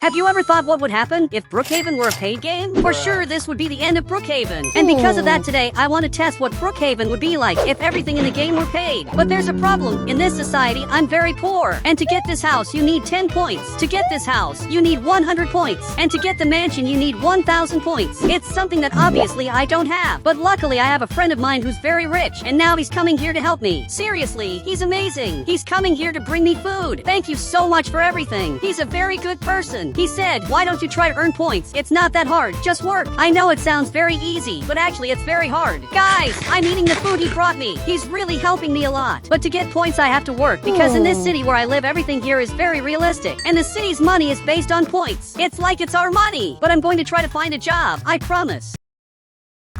Have you ever thought what would happen if Brookhaven were a paid game? For sure, this would be the end of Brookhaven. And because of that today, I want to test what Brookhaven would be like if everything in the game were paid. But there's a problem. In this society, I'm very poor. And to get this house, you need 10 points. To get this house, you need 100 points. And to get the mansion, you need 1,000 points. It's something that obviously I don't have. But luckily, I have a friend of mine who's very rich. And now he's coming here to help me. Seriously, he's amazing. He's coming here to bring me food. Thank you so much for everything. He's a very good person. He said, why don't you try to earn points? It's not that hard, just work. I know it sounds very easy, but actually it's very hard. Guys, I'm eating the food he brought me. He's really helping me a lot. But to get points I have to work, because in this city where I live everything here is very realistic. And the city's money is based on points. It's like it's our money. But I'm going to try to find a job, I promise.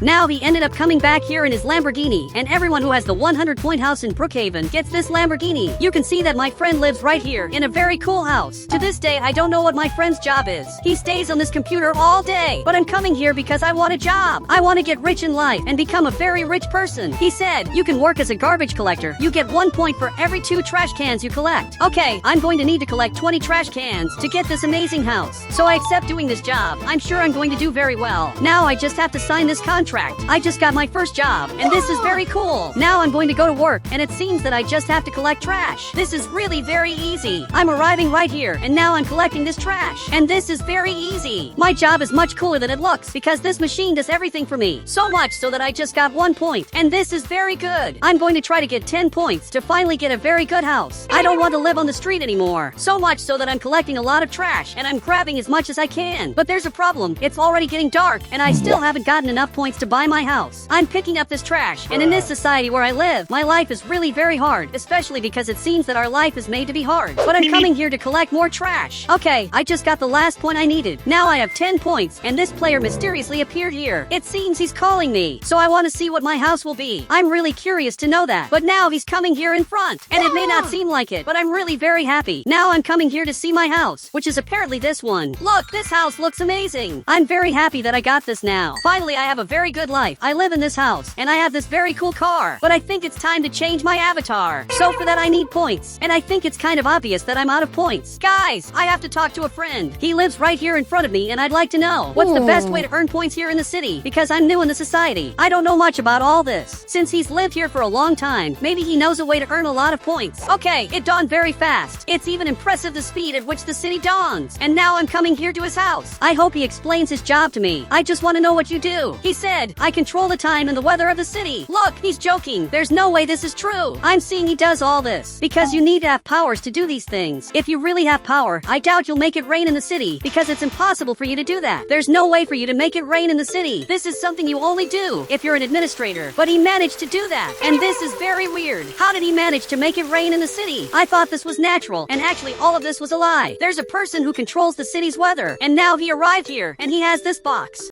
Now he ended up coming back here in his Lamborghini, and everyone who has the 100-point house in Brookhaven gets this Lamborghini. You can see that my friend lives right here in a very cool house. To this day, I don't know what my friend's job is. He stays on this computer all day, but I'm coming here because I want a job. I want to get rich in life and become a very rich person. He said, you can work as a garbage collector. You get 1 point for every 2 trash cans you collect. Okay, I'm going to need to collect 20 trash cans to get this amazing house. So I accept doing this job. I'm sure I'm going to do very well. Now I just have to sign this contract. I just got my first job, and this is very cool. Now I'm going to go to work, and it seems that I just have to collect trash. This is really very easy. I'm arriving right here, and now I'm collecting this trash. And this is very easy. My job is much cooler than it looks, because this machine does everything for me. So much so that I just got 1 point. And this is very good. I'm going to try to get 10 points to finally get a very good house. I don't want to live on the street anymore. So much so that I'm collecting a lot of trash, and I'm grabbing as much as I can. But there's a problem. It's already getting dark, and I still haven't gotten enough points to buy my house. I'm picking up this trash, and in this society where I live, my life is really very hard, especially because it seems that our life is made to be hard. But I'm coming here to collect more trash. Okay, I just got the last point I needed. Now I have 10 points, and this player mysteriously appeared here. It seems he's calling me, so I want to see what my house will be. I'm really curious to know that. But now he's coming here in front, and it may not seem like it, but I'm really very happy. Now I'm coming here to see my house, which is apparently this one. Look, this house looks amazing. I'm very happy that I got this now. Finally, I have a very good life. I live in this house, and I have this very cool car. But I think it's time to change my avatar. So for that I need points. And I think it's kind of obvious that I'm out of points. Guys, I have to talk to a friend. He lives right here in front of me, and I'd like to know what's the best way to earn points here in the city, because I'm new in the society. I don't know much about all this. Since he's lived here for a long time, maybe he knows a way to earn a lot of points. Okay, it dawned very fast. It's even impressive the speed at which the city dawns. And now I'm coming here to his house. I hope he explains his job to me. I just want to know what you do. He said, I control the time and the weather of the city. Look, he's joking. There's no way this is true. I'm seeing he does all this because you need to have powers to do these things. If you really have power, I doubt you'll make it rain in the city because it's impossible for you to do that. There's no way for you to make it rain in the city. This is something you only do if you're an administrator. But he managed to do that. And this is very weird. How did he manage to make it rain in the city? I thought this was natural, and actually all of this was a lie. There's a person who controls the city's weather, and now he arrived here, and he has this box.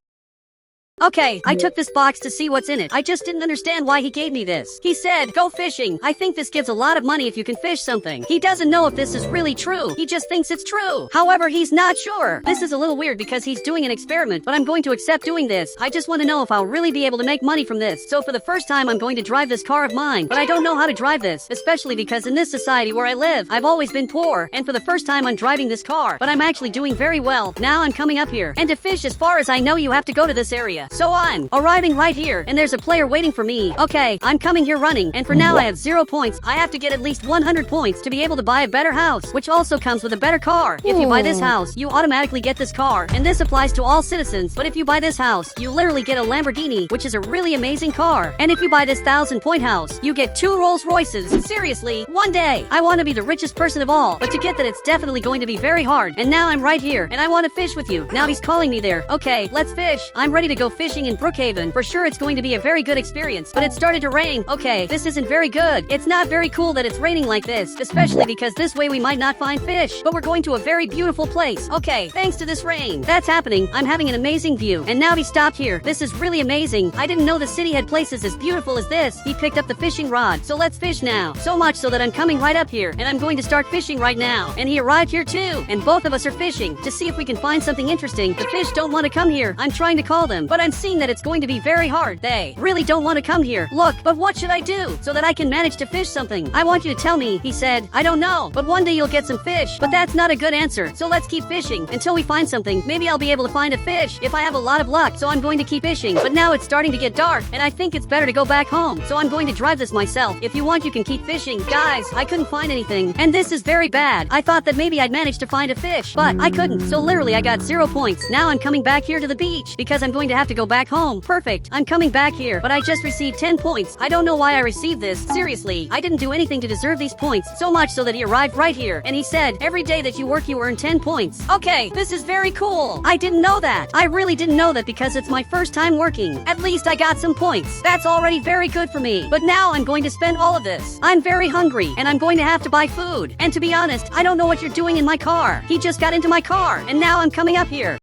Okay, I took this box to see what's in it. I just didn't understand why he gave me this. He said, go fishing. I think this gives a lot of money if you can fish something. He doesn't know if this is really true. He just thinks it's true. However, he's not sure. This is a little weird because he's doing an experiment, but I'm going to accept doing this. I just want to know if I'll really be able to make money from this. So for the first time, I'm going to drive this car of mine. But I don't know how to drive this, especially because in this society where I live, I've always been poor. And for the first time, I'm driving this car. But I'm actually doing very well. Now I'm coming up here. And to fish, as far as I know, you have to go to this area. So I'm arriving right here, and there's a player waiting for me. Okay, I'm coming here running, and for now I have 0 points. I have to get at least 100 points to be able to buy a better house, which also comes with a better car. If you buy this house, you automatically get this car, and this applies to all citizens. But if you buy this house, you literally get a Lamborghini, which is a really amazing car. And if you buy this 1,000-point house, you get 2 Rolls Royces. Seriously, one day, I want to be the richest person of all, but to get that it's definitely going to be very hard. And now I'm right here, and I want to fish with you. Now he's calling me there. Okay, let's fish. I'm ready to go fishing in Brookhaven. For sure it's going to be a very good experience, but it started to rain. Okay, this isn't very good. It's not very cool that it's raining like this, especially because this way we might not find fish, but we're going to a very beautiful place. Okay, thanks to this rain. That's happening. I'm having an amazing view. And now he stopped here. This is really amazing. I didn't know the city had places as beautiful as this. He picked up the fishing rod, so let's fish now. So much so that I'm coming right up here, and I'm going to start fishing right now. And he arrived here too, and both of us are fishing to see if we can find something interesting. The fish don't want to come here. I'm trying to call them, but I'm seeing that it's going to be very hard. They really don't want to come here. Look, but what should I do so that I can manage to fish something? I want you to tell me, he said. I don't know, but one day you'll get some fish. But that's not a good answer, so let's keep fishing until we find something. Maybe I'll be able to find a fish if I have a lot of luck, so I'm going to keep fishing. But now it's starting to get dark, and I think it's better to go back home, so I'm going to drive this myself. If you want, you can keep fishing. Guys, I couldn't find anything, and this is very bad. I thought that maybe I'd manage to find a fish, but I couldn't, so literally I got 0 points. Now I'm coming back here to the beach because I'm going to have to go back home. Perfect, I'm coming back here, but I just received 10 points. I don't know why I received this. Seriously, I didn't do anything to deserve these points, so much so that he arrived right here, and he said, every day that you work you earn 10 points. Okay, this is very cool. I didn't know that. I really didn't know that because it's my first time working. At least I got some points. That's already very good for me. But now I'm going to spend all of this. I'm very hungry, and I'm going to have to buy food. And to be honest, I don't know what you're doing in my car. He just got into my car, and now I'm coming up here.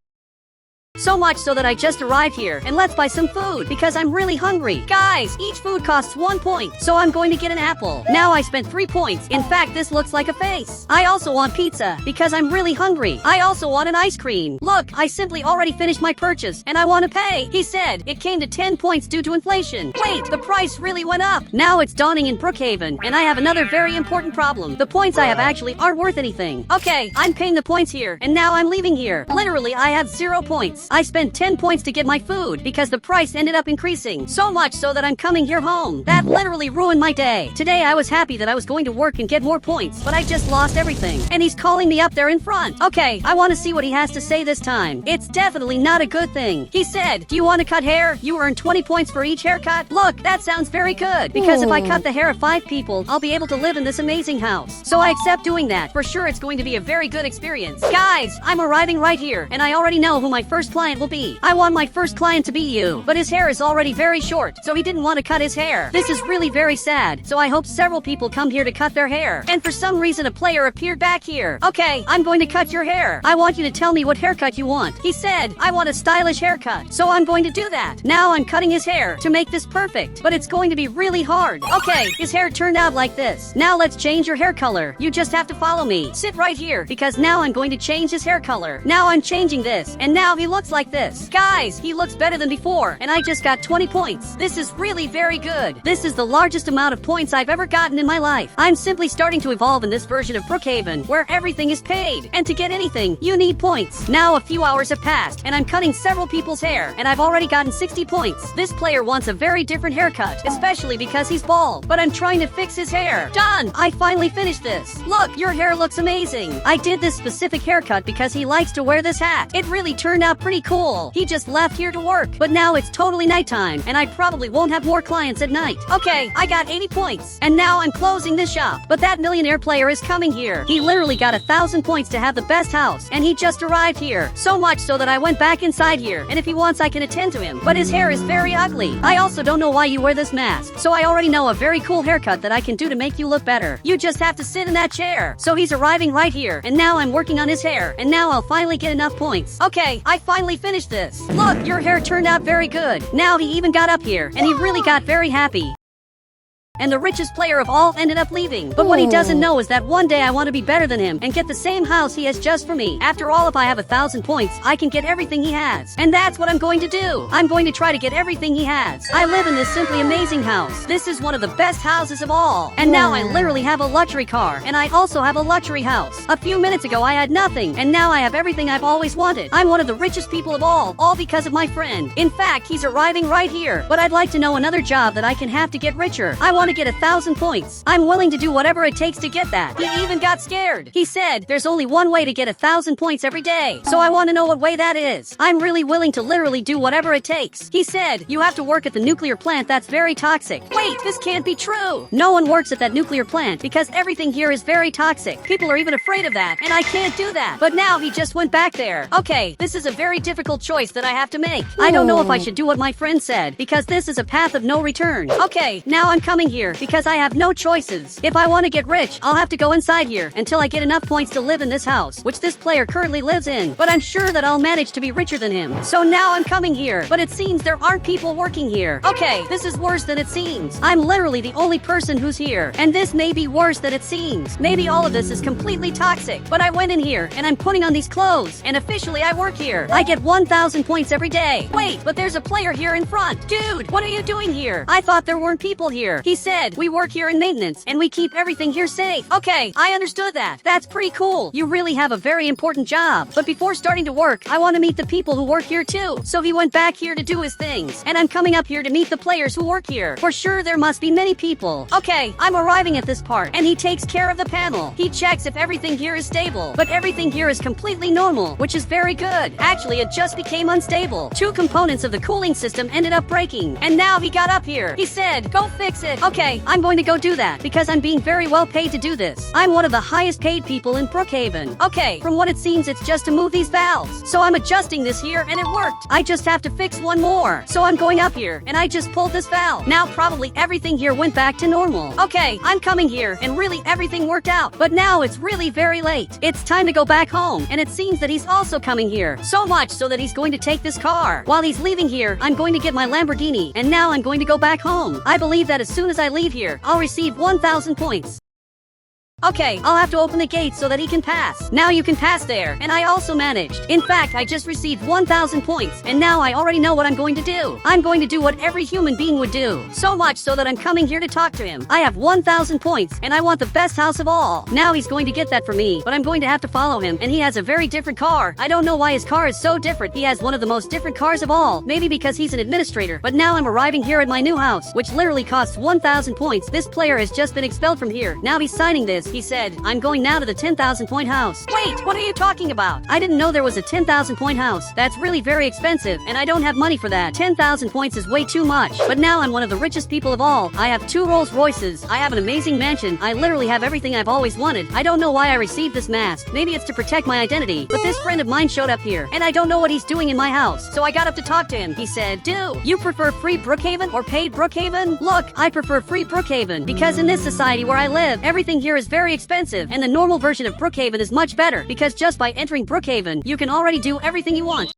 So much so that I just arrived here, and let's buy some food because I'm really hungry. Guys, each food costs 1 point, so I'm going to get an apple. Now I spent 3 points. In fact, this looks like a face. I also want pizza because I'm really hungry. I also want an ice cream. Look, I simply already finished my purchase, and I want to pay. He said it came to 10 points due to inflation. Wait, the price really went up. Now it's dawning in Brookhaven, and I have another very important problem. The points I have actually aren't worth anything. Okay, I'm paying the points here, and now I'm leaving here. Literally, I have 0 points. I spent 10 points to get my food because the price ended up increasing. So much so that I'm coming here home. That literally ruined my day. Today I was happy that I was going to work and get more points, but I just lost everything. And he's calling me up there in front. Okay, I want to see what he has to say this time. It's definitely not a good thing. He said, do you want to cut hair? You earn 20 points for each haircut. Look, that sounds very good. Because if I cut the hair of 5 people, I'll be able to live in this amazing house. So I accept doing that. For sure it's going to be a very good experience. Guys, I'm arriving right here, and I already know who my first client will be. I want my first client to be you, but his hair is already very short, so he didn't want to cut his hair. This is really very sad, so I hope several people come here to cut their hair. And for some reason a player appeared back here. Okay, I'm going to cut your hair. I want you to tell me what haircut you want. He said, I want a stylish haircut, so I'm going to do that. Now I'm cutting his hair to make this perfect, but it's going to be really hard. Okay, his hair turned out like this. Now let's change your hair color. You just have to follow me. Sit right here, because now I'm going to change his hair color. Now I'm changing this, and now he looks like this. Guys, he looks better than before, and I just got 20 points. This is really very good. This is the largest amount of points I've ever gotten in my life. I'm simply starting to evolve in this version of Brookhaven, where everything is paid, and to get anything, you need points. Now a few hours have passed, and I'm cutting several people's hair, and I've already gotten 60 points. This player wants a very different haircut, especially because he's bald, but I'm trying to fix his hair. Done! I finally finished this. Look, your hair looks amazing. I did this specific haircut because he likes to wear this hat. It really turned out pretty cool. He just left here to work, but now it's totally nighttime, and I probably won't have more clients at night. Okay, I got 80 points, and now I'm closing this shop. But that millionaire player is coming here. He literally got 1,000 points to have the best house, and he just arrived here. So much so that I went back inside here, and if he wants I can attend to him, but his hair is very ugly. I also don't know why you wear this mask, so I already know a very cool haircut that I can do to make you look better. You just have to sit in that chair. So he's arriving right here, and now I'm working on his hair, and now I'll finally get enough points. Okay, I finally finished this. Look, your hair turned out very good. Now he even got up here, and he really got very happy. And the richest player of all ended up leaving. But what he doesn't know is that one day I want to be better than him and get the same house he has just for me. After all, if I have 1,000 points, I can get everything he has. And that's what I'm going to do. I'm going to try to get everything he has. I live in this simply amazing house. This is one of the best houses of all. And now I literally have a luxury car, and I also have a luxury house. A few minutes ago I had nothing, and now I have everything I've always wanted. I'm one of the richest people of all because of my friend. In fact, he's arriving right here. But I'd like to know another job that I can have to get richer. I want to get 1,000 points. I'm willing to do whatever it takes to get that. He even got scared. He said, there's only one way to get 1,000 points every day. So I want to know what way that is. I'm really willing to literally do whatever it takes. He said, you have to work at the nuclear plant that's very toxic. Wait, this can't be true. No one works at that nuclear plant because everything here is very toxic. People are even afraid of that, and I can't do that. But now he just went back there. Okay, this is a very difficult choice that I have to make. I don't know if I should do what my friend said, because this is a path of no return. Okay, now I'm coming here. here because I have no choices. If I want to get rich, I'll have to go inside here until I get enough points to live in this house, which this player currently lives in. But I'm sure that I'll manage to be richer than him. So now I'm coming here, but it seems there aren't people working here. Okay, this is worse than it seems. I'm literally the only person who's here, and this may be worse than it seems. Maybe all of this is completely toxic, but I went in here and I'm putting on these clothes, and officially I work here. I get 1,000 points every day. Wait, but there's a player here in front. Dude, what are you doing here? I thought there weren't people here. He said, we work here in maintenance, and we keep everything here safe. Okay, I understood that. That's pretty cool. You really have a very important job. But before starting to work, I want to meet the people who work here too. So he went back here to do his things, and I'm coming up here to meet the players who work here. For sure there must be many people. Okay, I'm arriving at this part, and he takes care of the panel. He checks if everything here is stable, but everything here is completely normal, which is very good. Actually, it just became unstable. 2 components of the cooling system ended up breaking, and now he got up here. He said, go fix it. Okay, I'm going to go do that because I'm being very well paid to do this. I'm one of the highest paid people in Brookhaven. Okay, from what it seems, it's just to move these valves. So I'm adjusting this here, and it worked. I just have to fix one more. So I'm going up here, and I just pulled this valve. Now probably everything here went back to normal. Okay, I'm coming here, and really everything worked out. But now it's really very late. It's time to go back home, and it seems that he's also coming here. So much so that he's going to take this car. While he's leaving here, I'm going to get my Lamborghini, and now I'm going to go back home. I believe that as soon as I leave here, I'll receive 1,000 points. Okay, I'll have to open the gate so that he can pass. Now you can pass there, and I also managed. In fact, I just received 1,000 points, and now I already know what I'm going to do. I'm going to do what every human being would do. So much so that I'm coming here to talk to him. I have 1,000 points, and I want the best house of all. Now he's going to get that for me, but I'm going to have to follow him, and he has a very different car. I don't know why his car is so different. He has one of the most different cars of all. Maybe because he's an administrator. But now I'm arriving here at my new house, which literally costs 1,000 points. This player has just been expelled from here. Now he's signing this. He said, I'm going now to the 10,000 point house. Wait, what are you talking about? I didn't know there was a 10,000 point house. That's really very expensive, and I don't have money for that. 10,000 points is way too much. But now I'm one of the richest people of all. I have 2 Rolls Royces. I have an amazing mansion. I literally have everything I've always wanted. I don't know why I received this mask. Maybe it's to protect my identity. But this friend of mine showed up here, and I don't know what he's doing in my house. So I got up to talk to him. He said, "Do you prefer free Brookhaven or paid Brookhaven?" Look, I prefer free Brookhaven because in this society where I live, everything here is very expensive, and the normal version of Brookhaven is much better because just by entering Brookhaven, you can already do everything you want.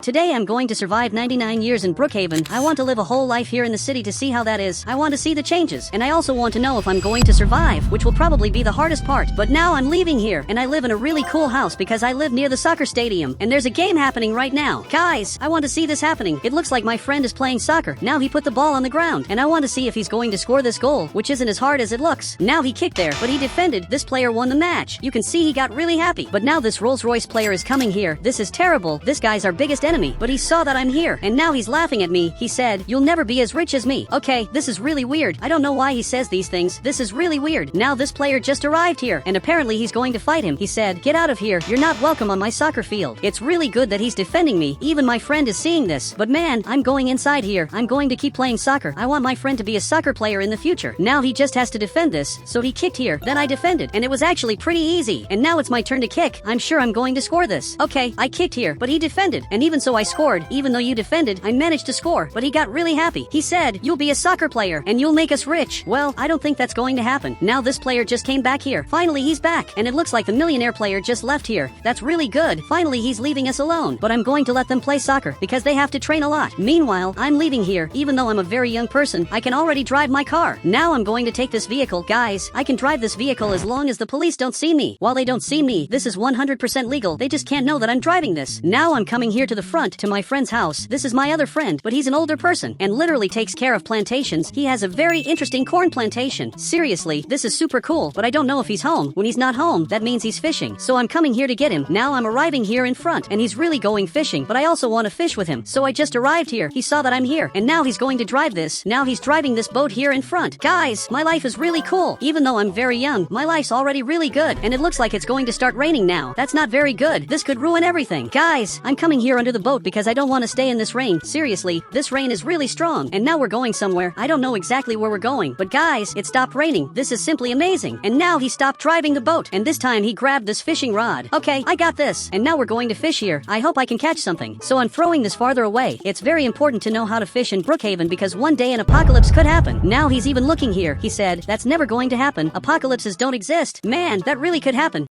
Today I'm going to survive 99 years in Brookhaven. I want to live a whole life here in the city to see how that is. I want to see the changes, and I also want to know if I'm going to survive, which will probably be the hardest part. But now I'm leaving here, and I live in a really cool house because I live near the soccer stadium, and there's a game happening right now. Guys, I want to see this happening. It looks like my friend is playing soccer. Now he put the ball on the ground, and I want to see if he's going to score this goal, which isn't as hard as it looks. Now he kicked there, but he defended. This player won the match. You can see he got really happy. But now this Rolls Royce player is coming here. This is terrible. This guy's our biggest enemy, but he saw that I'm here, and now he's laughing at me. He said, "You'll never be as rich as me." Okay, this is really weird. I don't know why he says these things. This is really weird. Now this player just arrived here, and apparently he's going to fight him. He said, "Get out of here. You're not welcome on my soccer field." It's really good that he's defending me. Even my friend is seeing this. But man, I'm going inside here. I'm going to keep playing soccer. I want my friend to be a soccer player in the future. Now he just has to defend this. So he kicked here, then I defended, and it was actually pretty easy. And now it's my turn to kick. I'm sure I'm going to score this. Okay, I kicked here, but he defended, and even so I scored. Even though you defended, I managed to score, but he got really happy. He said, "You'll be a soccer player, and you'll make us rich." Well, I don't think that's going to happen. Now this player just came back here. Finally, he's back, and it looks like the millionaire player just left here. That's really good. Finally, he's leaving us alone, but I'm going to let them play soccer because they have to train a lot. Meanwhile, I'm leaving here. Even though I'm a very young person, I can already drive my car. Now I'm going to take this vehicle. Guys, I can drive this vehicle as long as the police don't see me. While they don't see me, this is 100% legal. They just can't know that I'm driving this. Now I'm coming here to the front, to my friend's house. This is my other friend, but he's an older person and literally takes care of plantations. He has a very interesting corn plantation. Seriously, this is super cool, but I don't know if he's home. When he's not home, that means he's fishing. So I'm coming here to get him. Now I'm arriving here in front, and he's really going fishing, but I also want to fish with him. So I just arrived here. He saw that I'm here, and now he's going to drive this. Now he's driving this boat here in front. Guys, my life is really cool. Even though I'm very young, my life's already really good, and it looks like it's going to start raining now. That's not very good. This could ruin everything. Guys, I'm coming here under the the boat because I don't want to stay in this rain. Seriously, this rain is really strong. And now we're going somewhere. I don't know exactly where we're going. But guys, it stopped raining. This is simply amazing. And now he stopped driving the boat. And this time he grabbed this fishing rod. Okay, I got this. And now we're going to fish here. I hope I can catch something. So I'm throwing this farther away. It's very important to know how to fish in Brookhaven because one day an apocalypse could happen. Now he's even looking here. He said, that's never going to happen. Apocalypses don't exist. Man, that really could happen.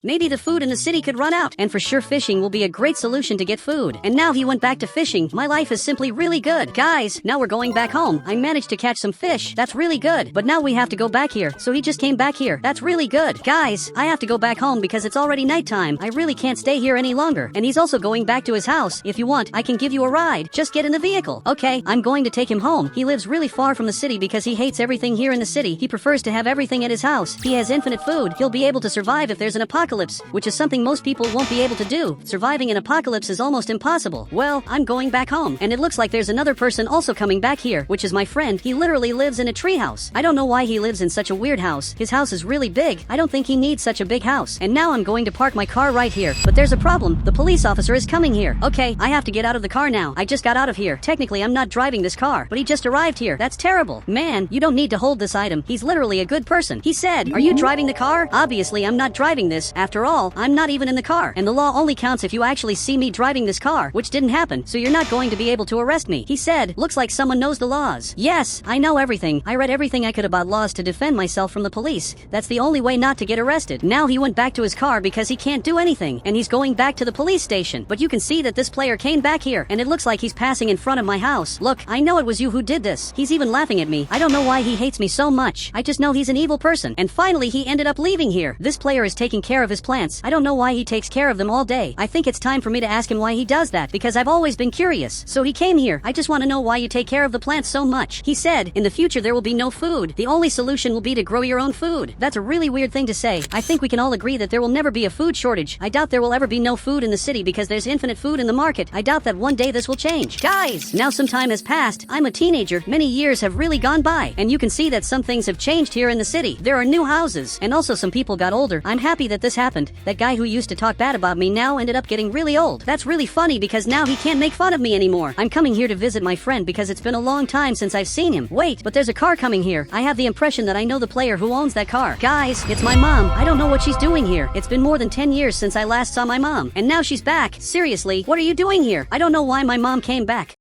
Maybe the food in the city could run out, and for sure fishing will be a great solution to get food. And now he went back to fishing. My life is simply really good. Guys, now we're going back home. I managed to catch some fish. That's really good. But now we have to go back here. So he just came back here. That's really good. Guys, I have to go back home because it's already nighttime. I really can't stay here any longer. And he's also going back to his house. If you want, I can give you a ride. Just get in the vehicle. Okay, I'm going to take him home. He lives really far from the city because he hates everything here in the city. He prefers to have everything at his house. He has infinite food. He'll be able to survive if there's an apocalypse, which is something most people won't be able to do. Surviving an apocalypse is almost impossible. Well, I'm going back home, and it looks like there's another person also coming back here, which is my friend. He literally lives in a treehouse. I don't know why he lives in such a weird house. His house is really big. I don't think he needs such a big house. And now I'm going to park my car right here. But there's a problem. The police officer is coming here. Okay, I have to get out of the car now. I just got out of here. Technically, I'm not driving this car, but he just arrived here. That's terrible. Man, you don't need to hold this item. He's literally a good person. He said, "Are you driving the car?" Obviously, I'm not driving this. After all, I'm not even in the car. And the law only counts if you actually see me driving this car, which didn't happen, so you're not going to be able to arrest me. He said, "Looks like someone knows the laws." Yes, I know everything. I read everything I could about laws to defend myself from the police. That's the only way not to get arrested. Now he went back to his car because he can't do anything, and he's going back to the police station. But you can see that this player came back here, and it looks like he's passing in front of my house. Look, I know it was you who did this. He's even laughing at me. I don't know why he hates me so much. I just know he's an evil person. And finally, he ended up leaving here. This player is taking care of his plants. I don't know why he takes care of them all day. I think it's time for me to ask him why he does that, because I've always been curious. So he came here. I just want to know why you take care of the plants so much. He said, in the future there will be no food. The only solution will be to grow your own food. That's a really weird thing to say. I think we can all agree that there will never be a food shortage. I doubt there will ever be no food in the city because there's infinite food in the market. I doubt that one day this will change. Guys, now some time has passed. I'm a teenager. Many years have really gone by, and you can see that some things have changed here in the city. There are new houses, and also some people got older. I'm happy that this happened. That guy who used to talk bad about me now ended up getting really old. That's really funny because now he can't make fun of me anymore. I'm coming here to visit my friend because it's been a long time since I've seen him. Wait, but there's a car coming here. I have the impression that I know the player who owns that car. Guys, it's my mom. I don't know what she's doing here. It's been more than 10 years since I last saw my mom, and now she's back. Seriously, what are you doing here? I don't know why my mom came back.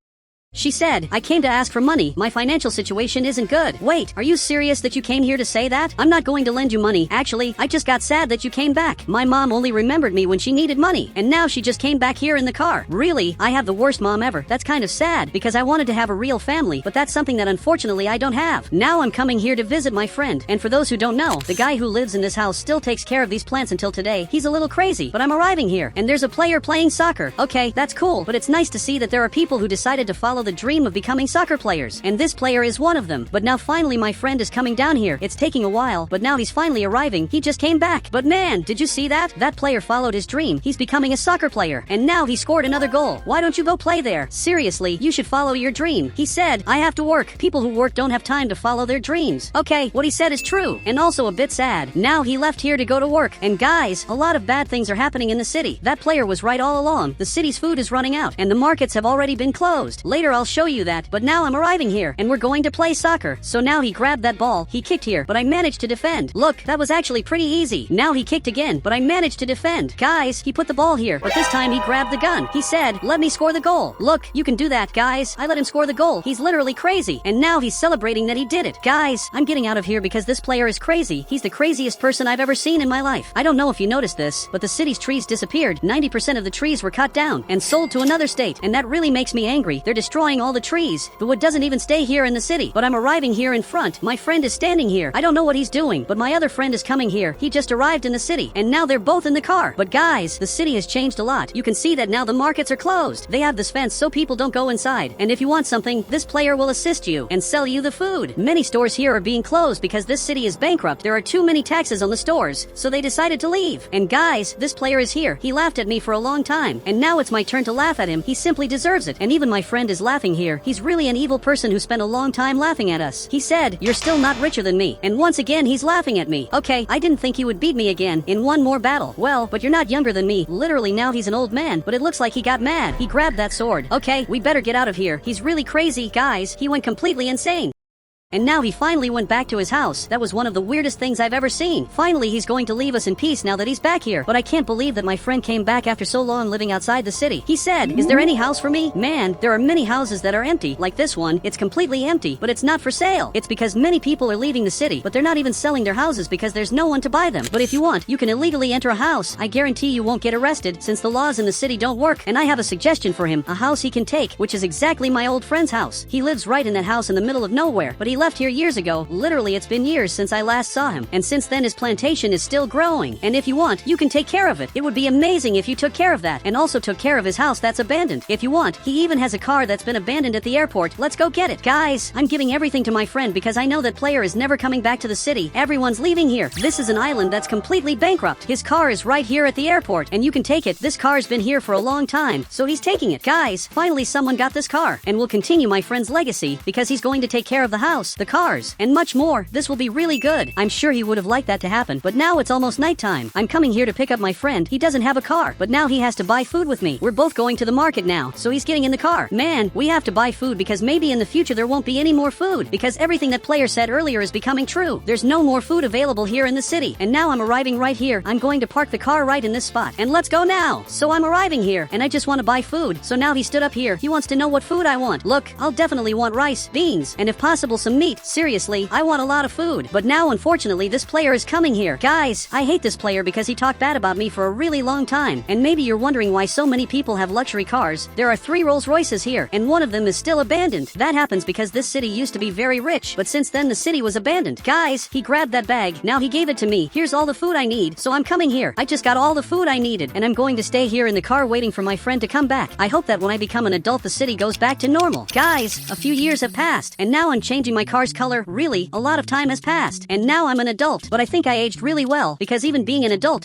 She said, "I came to ask for money. My financial situation isn't good." Wait, are you serious that you came here to say that? I'm not going to lend you money. Actually, I just got sad that you came back. My mom only remembered me when she needed money, and now she just came back here in the car. Really? I have the worst mom ever. That's kind of sad, because I wanted to have a real family, but that's something that unfortunately I don't have. Now I'm coming here to visit my friend, and for those who don't know, the guy who lives in this house still takes care of these plants until today. He's a little crazy, but I'm arriving here, and there's a player playing soccer. Okay, that's cool, but it's nice to see that there are people who decided to follow the dream of becoming soccer players, and this player is one of them. But now finally my friend is coming down here. It's taking a while, but now he's finally arriving. He just came back. But man, did you see that? That player followed his dream. He's becoming a soccer player, and now he scored another goal. Why don't you go play there? Seriously, you should follow your dream. He said, "I have to work. People who work don't have time to follow their dreams." Okay, what he said is true, and also a bit sad. Now he left here to go to work. And guys, a lot of bad things are happening in the city. That player was right all along. The city's food is running out, and the markets have already been closed. Later I'll show you that, but now I'm arriving here, and we're going to play soccer. So now he grabbed that ball. He kicked here, but I managed to defend. Look, that was actually pretty easy. Now he kicked again, but I managed to defend. Guys, he put the ball here, but this time he grabbed the gun. He said, "Let me score the goal." Look, you can do that, guys. I let him score the goal. He's literally crazy, and now he's celebrating that he did it. Guys, I'm getting out of here because this player is crazy. He's the craziest person I've ever seen in my life. I don't know if you noticed this, but the city's trees disappeared. 90% of the trees were cut down and sold to another state, and that really makes me angry. They're destroying all the trees. The wood doesn't even stay here in the city, but I'm arriving here in front. My friend is standing here. I don't know what he's doing, but my other friend is coming here. He just arrived in the city, and now they're both in the car. But guys, the city has changed a lot. You can see that now the markets are closed. They have this fence so people don't go inside, and if you want something, this player will assist you and sell you the food. Many stores here are being closed because this city is bankrupt. There are too many taxes on the stores, so they decided to leave. And guys, this player is here. He laughed at me for a long time, and now it's my turn to laugh at him. He simply deserves it. And even my friend is laughing here. He's really an evil person who spent a long time laughing at us. He said, "You're still not richer than me." And once again, he's laughing at me. Okay, I didn't think he would beat me again in one more battle. Well, but you're not younger than me. Literally now he's an old man, but it looks like he got mad. He grabbed that sword. Okay, we better get out of here. He's really crazy. Guys, he went completely insane. And now he finally went back to his house. That was one of the weirdest things I've ever seen. Finally, he's going to leave us in peace now that he's back here. But I can't believe that my friend came back after so long living outside the city. He said, "Is there any house for me?" Man, there are many houses that are empty. Like this one, it's completely empty, but it's not for sale. It's because many people are leaving the city, but they're not even selling their houses because there's no one to buy them. But if you want, you can illegally enter a house. I guarantee you won't get arrested since the laws in the city don't work. And I have a suggestion for him, a house he can take, which is exactly my old friend's house. He lives right in that house in the middle of nowhere, but he left here years ago. Literally, it's been years since I last saw him, and since then his plantation is still growing. And if you want, you can take care of it. It would be amazing if you took care of that, and also took care of his house that's abandoned. If you want, he even has a car that's been abandoned at the airport. Let's go get it. Guys, I'm giving everything to my friend because I know that player is never coming back to the city. Everyone's leaving here. This is an island that's completely bankrupt. His car is right here at the airport, and you can take it. This car's been here for a long time, so he's taking it. Guys, finally someone got this car, and will continue my friend's legacy because he's going to take care of the house, the cars, and much more. This will be really good. I'm sure he would have liked that to happen, but now it's almost nighttime. I'm coming here to pick up my friend. He doesn't have a car, but now he has to buy food with me. We're both going to the market now, so he's getting in the car. Man, we have to buy food because maybe in the future there won't be any more food because everything that player said earlier is becoming true. There's no more food available here in the city, and now I'm arriving right here. I'm going to park the car right in this spot, and let's go now. So I'm arriving here, and I just want to buy food. So now he stood up here. He wants to know what food I want. Look, I'll definitely want rice, beans, and if possible some meat. Seriously, I want a lot of food. But now unfortunately this player is coming here. Guys, I hate this player because he talked bad about me for a really long time. And maybe you're wondering why so many people have luxury cars. There are 3 Rolls Royces here, and one of them is still abandoned. That happens because this city used to be very rich, but since then the city was abandoned. Guys, he grabbed that bag. Now he gave it to me. Here's all the food I need, so I'm coming here. I just got all the food I needed, and I'm going to stay here in the car waiting for my friend to come back. I hope that when I become an adult the city goes back to normal. Guys, a few years have passed, and now I'm changing my car's color. Really, a lot of time has passed, and now I'm an adult. But I think I aged really well, because even being an adult,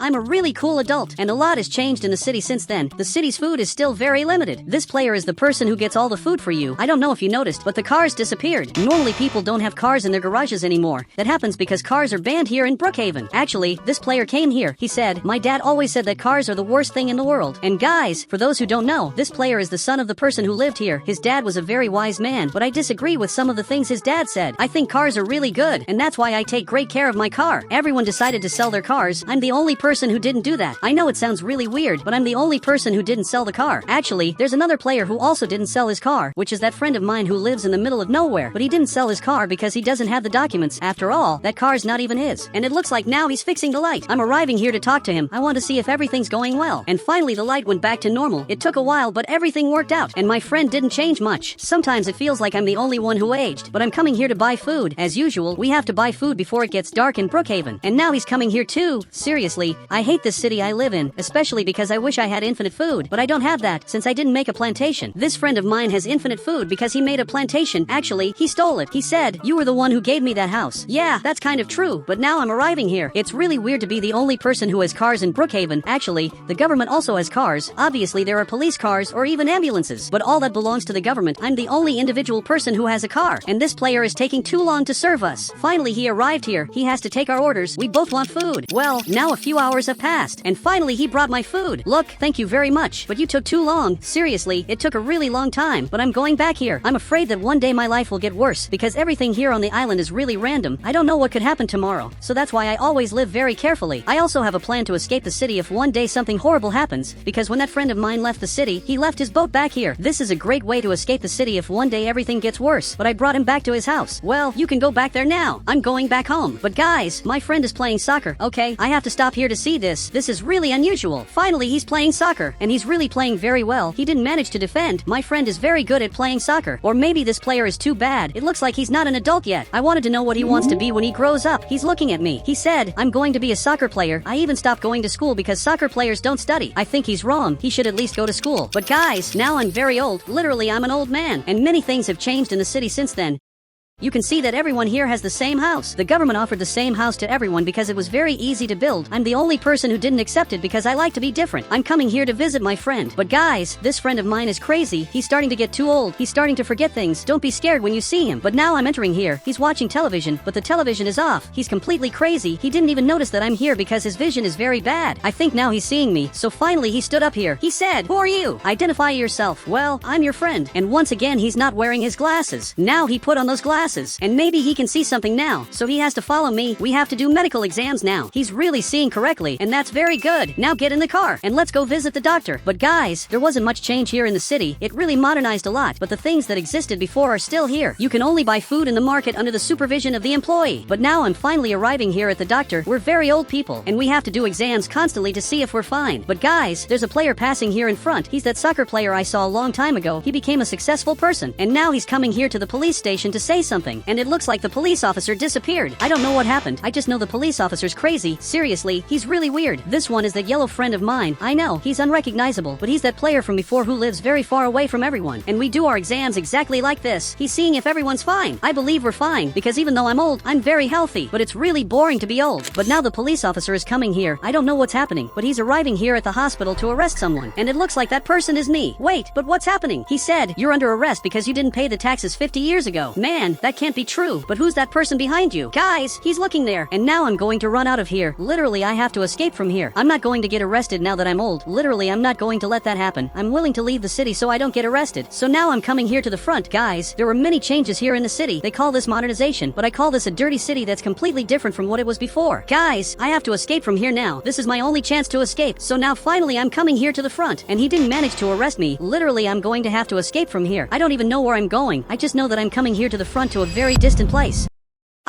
I'm a really cool adult, and a lot has changed in the city since then. The city's food is still very limited. This player is the person who gets all the food for you. I don't know if you noticed, but the cars disappeared. Normally people don't have cars in their garages anymore. That happens because cars are banned here in Brookhaven. Actually, this player came here. He said, "My dad always said that cars are the worst thing in the world." And guys, for those who don't know, this player is the son of the person who lived here. His dad was a very wise man, but I disagree with some of the things his dad said. I think cars are really good, and that's why I take great care of my car. Everyone decided to sell their cars. I'm the only person who didn't do that. I know it sounds really weird, but I'm the only person who didn't sell the car. Actually, there's another player who also didn't sell his car, which is that friend of mine who lives in the middle of nowhere, but he didn't sell his car because he doesn't have the documents. After all, that car's not even his. And it looks like now he's fixing the light. I'm arriving here to talk to him. I want to see if everything's going well. And finally the light went back to normal. It took a while, but everything worked out, and my friend didn't change much. Sometimes it feels like I'm the only one who aged, but I'm coming here to buy food. As usual, we have to buy food before it gets dark in Brookhaven. And now he's coming here too. Seriously, I hate this city I live in, especially because I wish I had infinite food, but I don't have that since I didn't make a plantation. This friend of mine has infinite food because he made a plantation. Actually, he stole it. He said, "You were the one who gave me that house." Yeah, that's kind of true, but now I'm arriving here. It's really weird to be the only person who has cars in Brookhaven. Actually, the government also has cars. Obviously, there are police cars or even ambulances, but all that belongs to the government. I'm the only individual person who has a car, and this player is taking too long to serve us. Finally, he arrived here. He has to take our orders. We both want food. Well, now a few hours have passed, and finally he brought my food. Look, thank you very much, but you took too long. Seriously, it took a really long time, but I'm going back here. I'm afraid that one day my life will get worse because everything here on the island is really random. I don't know what could happen tomorrow, so that's why I always live very carefully. I also have a plan to escape the city if one day something horrible happens, because when that friend of mine left the city, he left his boat back here. This is a great way to escape the city if one day everything gets worse, but I brought him back to his house. Well, you can go back there now. I'm going back home. But guys, my friend is playing soccer. Okay, I have to stop here to see this. This is really unusual. Finally, he's playing soccer, and he's really playing very well. He didn't manage to defend. My friend is very good at playing soccer. Or maybe this player is too bad. It looks like he's not an adult yet. I wanted to know what he wants to be when he grows up. He's looking at me. He said, "I'm going to be a soccer player." I even stopped going to school because soccer players don't study. I think he's wrong. He should at least go to school. But guys, now I'm very old. Literally, I'm an old man, and many things have changed in the city since then. You can see that everyone here has the same house. The government offered the same house to everyone because it was very easy to build. I'm the only person who didn't accept it because I like to be different. I'm coming here to visit my friend. But guys, this friend of mine is crazy. He's starting to get too old. He's starting to forget things. Don't be scared when you see him. But now I'm entering here. He's watching television, but the television is off. He's completely crazy. He didn't even notice that I'm here because his vision is very bad. I think now he's seeing me. So finally he stood up here. He said, "Who are you? Identify yourself." Well, I'm your friend. And once again, he's not wearing his glasses. Now he put on those glasses. And maybe he can see something now, so he has to follow me. We have to do medical exams now. He's really seeing correctly, and that's very good. Now get in the car, and let's go visit the doctor. But guys, there wasn't much change here in the city. It really modernized a lot, but the things that existed before are still here. You can only buy food in the market under the supervision of the employee. But now I'm finally arriving here at the doctor. We're very old people, and we have to do exams constantly to see if we're fine. But guys, there's a player passing here in front. He's that soccer player I saw a long time ago. He became a successful person, and now he's coming here to the police station to say something, and it looks like the police officer disappeared. I don't know what happened. I just know the police officer's crazy. Seriously, he's really weird. This one is that yellow friend of mine. I know, he's unrecognizable, but he's that player from before who lives very far away from everyone. And we do our exams exactly like this. He's seeing if everyone's fine. I believe we're fine, because even though I'm old, I'm very healthy. But it's really boring to be old. But now the police officer is coming here. I don't know what's happening, but he's arriving here at the hospital to arrest someone. And it looks like that person is me. Wait, but what's happening? He said, "You're under arrest because you didn't pay the taxes 50 years ago. Man, that can't be true. But who's that person behind you? Guys, he's looking there. And now I'm going to run out of here. Literally, I have to escape from here. I'm not going to get arrested now that I'm old. Literally, I'm not going to let that happen. I'm willing to leave the city so I don't get arrested. So now I'm coming here to the front. Guys, there were many changes here in the city. They call this modernization, but I call this a dirty city that's completely different from what it was before. Guys, I have to escape from here now. This is my only chance to escape. So now finally I'm coming here to the front, and he didn't manage to arrest me. Literally, I'm going to have to escape from here. I don't even know where I'm going. I just know that I'm coming here to the front to a very distant place.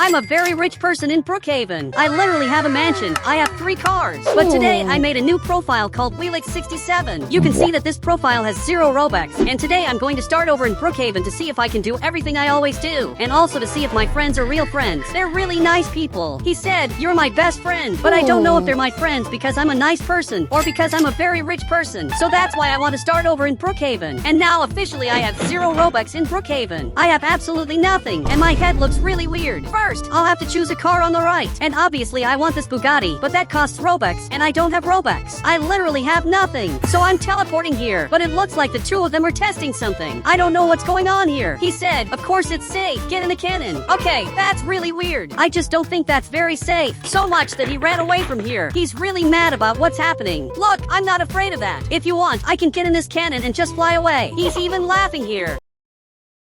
I'm a very rich person in Brookhaven. I literally have a mansion. I have 3 cars. But today, I made a new profile called Wheelix67. You can see that this profile has 0 Robux. And today, I'm going to start over in Brookhaven to see if I can do everything I always do. And also to see if my friends are real friends. They're really nice people. He said, "You're my best friend." But I don't know if they're my friends because I'm a nice person or because I'm a very rich person. So that's why I want to start over in Brookhaven. And now, officially, I have 0 Robux in Brookhaven. I have absolutely nothing. And my head looks really weird. First, I'll have to choose a car on the right. And obviously I want this Bugatti, but that costs Robux, and I don't have Robux. I literally have nothing. So I'm teleporting here, but it looks like the 2 of them are testing something. I don't know what's going on here. He said, "Of course it's safe. Get in the cannon." Okay, that's really weird. I just don't think that's very safe. So much that he ran away from here. He's really mad about what's happening. Look, I'm not afraid of that. If you want, I can get in this cannon and just fly away. He's even laughing here.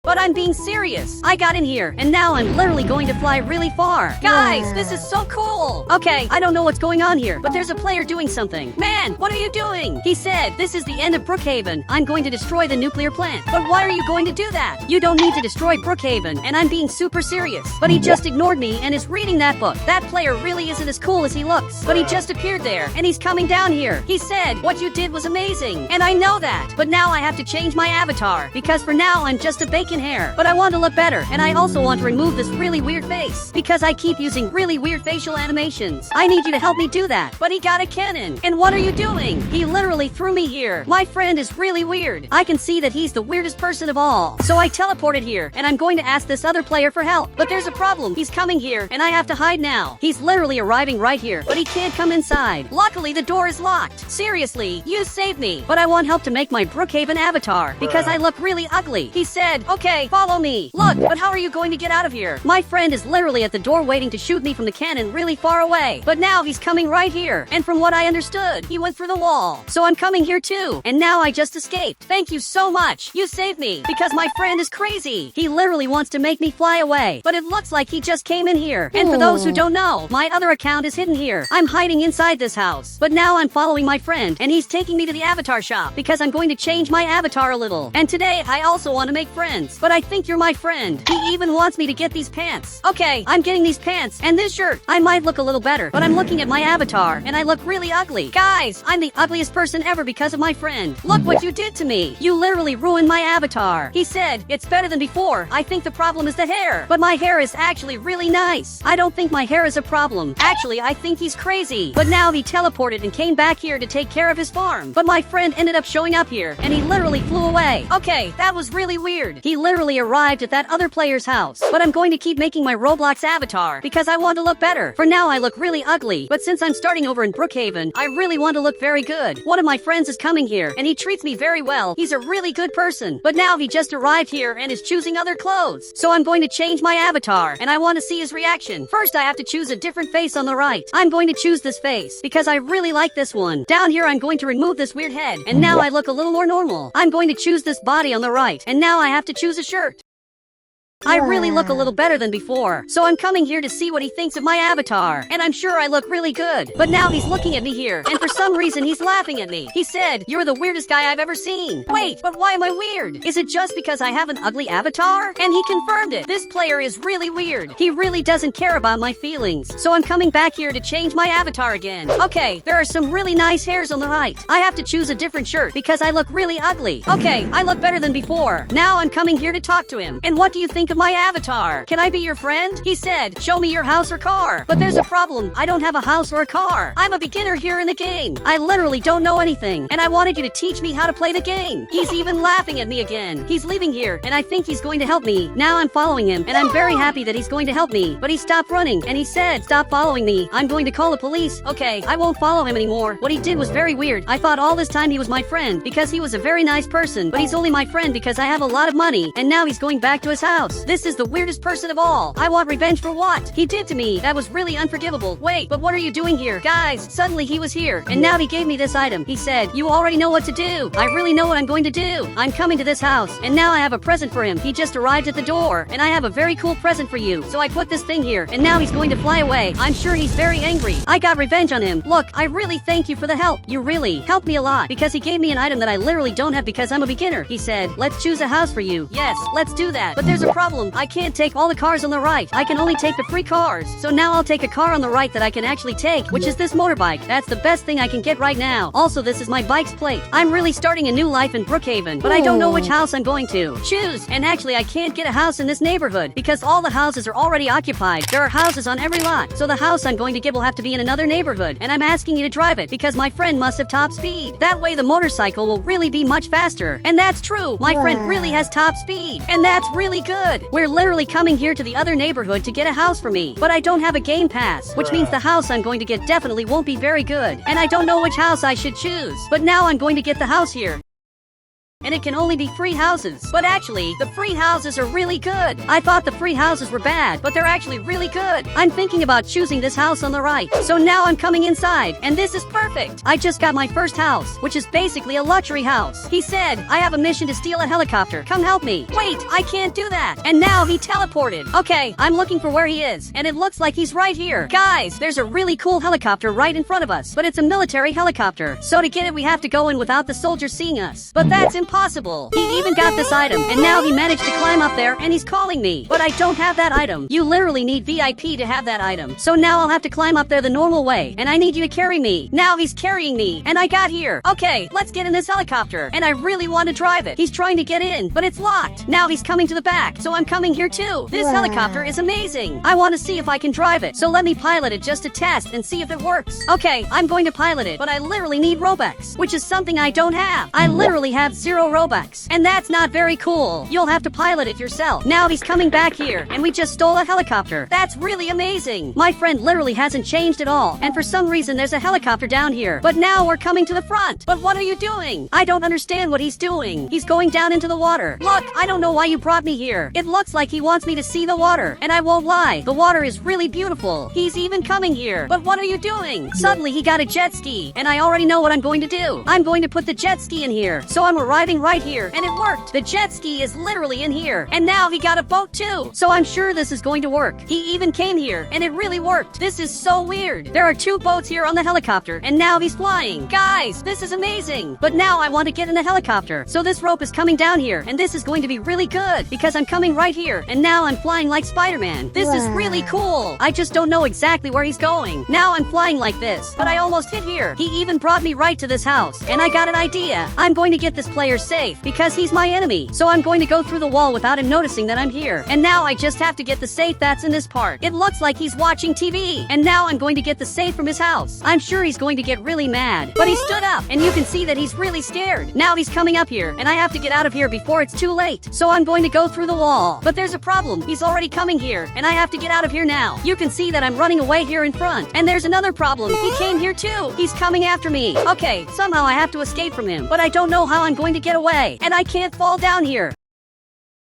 But I'm being serious. I got in here, and now I'm literally going to fly really far. Guys, this is so cool. Okay, I don't know what's going on here, but there's a player doing something. Man, what are you doing? He said, "This is the end of Brookhaven. I'm going to destroy the nuclear plant." But why are you going to do that? You don't need to destroy Brookhaven, and I'm being super serious. But he just ignored me and is reading that book. That player really isn't as cool as he looks. But he just appeared there, and he's coming down here. He said, "What you did was amazing." And I know that. But now I have to change my avatar, because for now I'm just a bacon hair. But I want to look better, and I also want to remove this really weird face, because I keep using really weird facial animations. I need you to help me do that. But he got a cannon. And what are you doing? He literally threw me here. My friend is really weird. I can see that he's the weirdest person of all. So I teleported here, and I'm going to ask this other player for help. But there's a problem. He's coming here, and I have to hide now. He's literally arriving right here, but he can't come inside. Luckily, the door is locked. Seriously, you saved me. But I want help to make my Brookhaven avatar, because I look really ugly. He said, "Okay, follow me." Look, but how are you going to get out of here? My friend is literally at the door waiting to shoot me from the cannon really far away. But now he's coming right here. And from what I understood, he went through the wall. So I'm coming here too. And now I just escaped. Thank you so much. You saved me. Because my friend is crazy. He literally wants to make me fly away. But it looks like he just came in here. And for those who don't know, my other account is hidden here. I'm hiding inside this house. But now I'm following my friend. And he's taking me to the avatar shop. Because I'm going to change my avatar a little. And today, I also want to make friends. But I think you're my friend. He even wants me to get these pants. Okay, I'm getting these pants and this shirt. I might look a little better, but I'm looking at my avatar and I look really ugly. Guys, I'm the ugliest person ever because of my friend. Look what you did to me. You literally ruined my avatar. He said, "It's better than before. I think the problem is the hair." But my hair is actually really nice. I don't think my hair is a problem. Actually, I think he's crazy. But now he teleported and came back here to take care of his farm. But my friend ended up showing up here and he literally flew away. Okay, that was really weird. He he literally arrived at that other player's house. But I'm going to keep making my Roblox avatar because I want to look better. For now I look really ugly, but since I'm starting over in Brookhaven, I really want to look very good. One of my friends is coming here and he treats me very well. He's a really good person. But now he just arrived here and is choosing other clothes. So I'm going to change my avatar and I want to see his reaction. First I have to choose a different face on the right. I'm going to choose this face because I really like this one. Down here I'm going to remove this weird head and now I look a little more normal. I'm going to choose this body on the right and now I have to choose a shirt. I really look a little better than before, so I'm coming here to see what he thinks of my avatar, and I'm sure I look really good. But now he's looking at me here, and for some reason he's laughing at me. He said, "You're the weirdest guy I've ever seen." Wait, but why am I weird? Is it just because I have an ugly avatar? And he confirmed it. This player is really weird. He really doesn't care about my feelings, so I'm coming back here to change my avatar again. Okay, there are some really nice hairs on the right. I have to choose a different shirt because I look really ugly. Okay, I look better than before. Now I'm coming here to talk to him. And what do you think of my avatar? Can I be your friend? He said, "Show me your house or car." But there's a problem. I don't have a house or a car. I'm a beginner here in the game. I literally don't know anything, and I wanted you to teach me how to play the game. He's even laughing at me again. He's leaving here, and I think he's going to help me. Now I'm following him, and I'm very happy that he's going to help me. But he stopped running, and he said, "Stop following me. I'm going to call the police." Okay, I won't follow him anymore. What he did was very weird. I thought all this time he was my friend because he was a very nice person, but he's only my friend because I have a lot of money, and now he's going back to his house. This is the weirdest person of all. I want revenge for what he did to me. That was really unforgivable. Wait, but what are you doing here? Guys, suddenly he was here, and now he gave me this item. He said, "You already know what to do." I really know what I'm going to do. I'm coming to this house, and now I have a present for him. He just arrived at the door, and I have a very cool present for you. So I put this thing here, and now he's going to fly away. I'm sure he's very angry. I got revenge on him. Look, I really thank you for the help. You really helped me a lot because he gave me an item that I literally don't have because I'm a beginner. He said, "Let's choose a house for you." Yes, let's do that. But there's a problem. I can't take all the cars on the right. I can only take the free cars. So now I'll take a car on the right that I can actually take, which is this motorbike. That's the best thing I can get right now. Also, this is my bike's plate. I'm really starting a new life in Brookhaven, but I don't know which house I'm going to choose. And actually, I can't get a house in this neighborhood because all the houses are already occupied. There are houses on every lot. So the house I'm going to get will have to be in another neighborhood. And I'm asking you to drive it because my friend must have top speed. That way the motorcycle will really be much faster. And that's true. My friend really has top speed. And that's really good. We're literally coming here to the other neighborhood to get a house for me, but I don't have a game pass, which means the house I'm going to get definitely won't be very good, and I don't know which house I should choose. But now I'm going to get the house here. And it can only be free houses. But actually, the free houses are really good. I thought the free houses were bad, but they're actually really good. I'm thinking about choosing this house on the right. So now I'm coming inside, and this is perfect. I just got my first house, which is basically a luxury house. He said, "I have a mission to steal a helicopter. Come help me." Wait, I can't do that. And now he teleported. Okay, I'm looking for where he is, and it looks like he's right here. Guys, there's a really cool helicopter right in front of us, but it's a military helicopter. So to get it, we have to go in without the soldiers seeing us. But that's impossible. He even got this item, and now he managed to climb up there, and he's calling me. But I don't have that item. You literally need VIP to have that item. So now I'll have to climb up there the normal way, and I need you to carry me. Now he's carrying me, and I got here. Okay, let's get in this helicopter, and I really want to drive it. He's trying to get in, but it's locked. Now he's coming to the back, so I'm coming here too. This helicopter is amazing. I want to see if I can drive it, so let me pilot it just to test and see if it works. Okay, I'm going to pilot it, but I literally need Robux, which is something I don't have. I literally have 0 Robux, and that's not very cool. You'll have to pilot it yourself. Now he's coming back here, and we just stole a helicopter. That's really amazing. My friend literally hasn't changed at all, and for some reason there's a helicopter down here. But now we're coming to the front. But what are you doing? I don't understand what he's doing. He's going down into the water. Look, I don't know why you brought me here. It looks like he wants me to see the water, and I won't lie, the water is really beautiful. He's even coming here. But what are you doing? Suddenly he got a jet ski, and I already know what I'm going to do. I'm going to put the jet ski in here. So I'm arriving right here, and it worked. The jet ski is literally in here, and now he got a boat too. So I'm sure this is going to work. He even came here, and it really worked. This is so weird. There are 2 boats here on the helicopter, and now he's flying. Guys, this is amazing. But now I want to get in the helicopter. So this rope is coming down here, and this is going to be really good because I'm coming right here, and now I'm flying like Spider-Man. This is really cool. I just don't know exactly where he's going. Now I'm flying like this, but I almost hit here. He even brought me right to this house, and I got an idea. I'm going to get this player's safe because he's my enemy. So I'm going to go through the wall without him noticing that I'm here. And now I just have to get the safe that's in this part. It looks like he's watching TV. And now I'm going to get the safe from his house. I'm sure he's going to get really mad. But he stood up and you can see that he's really scared. Now he's coming up here and I have to get out of here before it's too late. So I'm going to go through the wall. But there's a problem. He's already coming here and I have to get out of here now. You can see that I'm running away here in front. And there's another problem. He came here too. He's coming after me. Okay, somehow I have to escape from him. But I don't know how I'm going to get away. And I can't fall down here.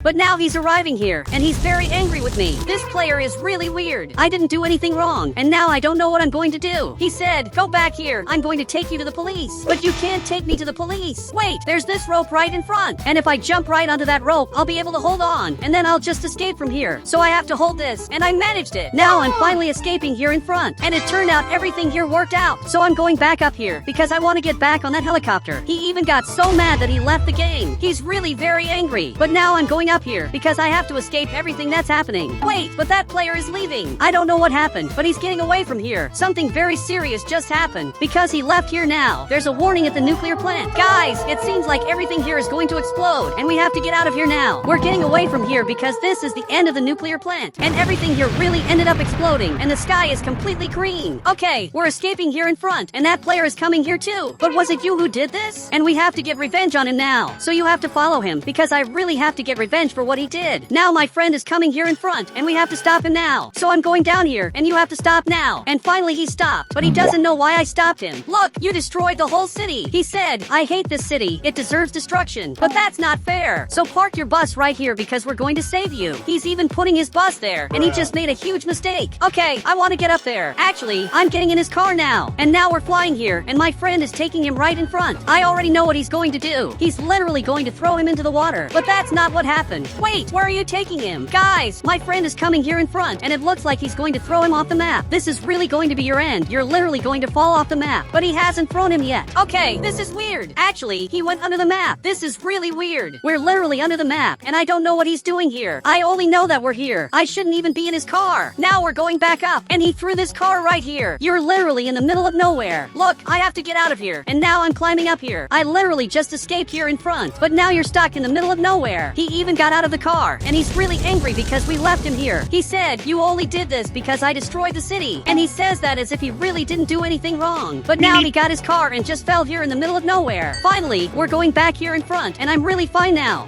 But now he's arriving here, and he's very angry with me. This player is really weird. I didn't do anything wrong, and now I don't know what I'm going to do. He said, go back here. I'm going to take you to the police. But you can't take me to the police. Wait, there's this rope right in front. And if I jump right onto that rope, I'll be able to hold on, and then I'll just escape from here. So I have to hold this, and I managed it. Now I'm finally escaping here in front, and it turned out everything here worked out. So I'm going back up here, because I want to get back on that helicopter. He even got so mad that he left the game. He's really very angry. But now I'm going up here because I have to escape everything that's happening. Wait, but that player is leaving. I don't know what happened, but he's getting away from here. Something very serious just happened because he left here now. There's a warning at the nuclear plant. Guys, it seems like everything here is going to explode and we have to get out of here now. We're getting away from here because this is the end of the nuclear plant and everything here really ended up exploding and the sky is completely green. Okay, we're escaping here in front and that player is coming here too. But was it you who did this? And we have to get revenge on him now. So you have to follow him because I really have to get revenge for what he did. Now my friend is coming here in front and we have to stop him now. So I'm going down here and you have to stop now. And finally he stopped, but he doesn't know why I stopped him. Look, you destroyed the whole city. He said, I hate this city. It deserves destruction. But that's not fair. So park your bus right here because we're going to save you. He's even putting his bus there and he just made a huge mistake. Okay, I want to get up there. Actually, I'm getting in his car now. And now we're flying here and my friend is taking him right in front. I already know what he's going to do. He's literally going to throw him into the water. But that's not what happened. Wait, where are you taking him? Guys, my friend is coming here in front and it looks like he's going to throw him off the map. This is really going to be your end. You're literally going to fall off the map. But he hasn't thrown him yet. Okay, this is weird. Actually, he went under the map. This is really weird. We're literally under the map and I don't know what he's doing here. I only know that we're here. I shouldn't even be in his car. Now we're going back up and he threw this car right here. You're literally in the middle of nowhere. Look, I have to get out of here. And now I'm climbing up here. I literally just escaped here in front. But now you're stuck in the middle of nowhere. He even got out of the car and he's really angry because we left him here. He said, you only did this because I destroyed the city. And he says that as if he really didn't do anything wrong. But now he got his car and just fell here in the middle of nowhere. Finally, we're going back here in front and I'm really fine now.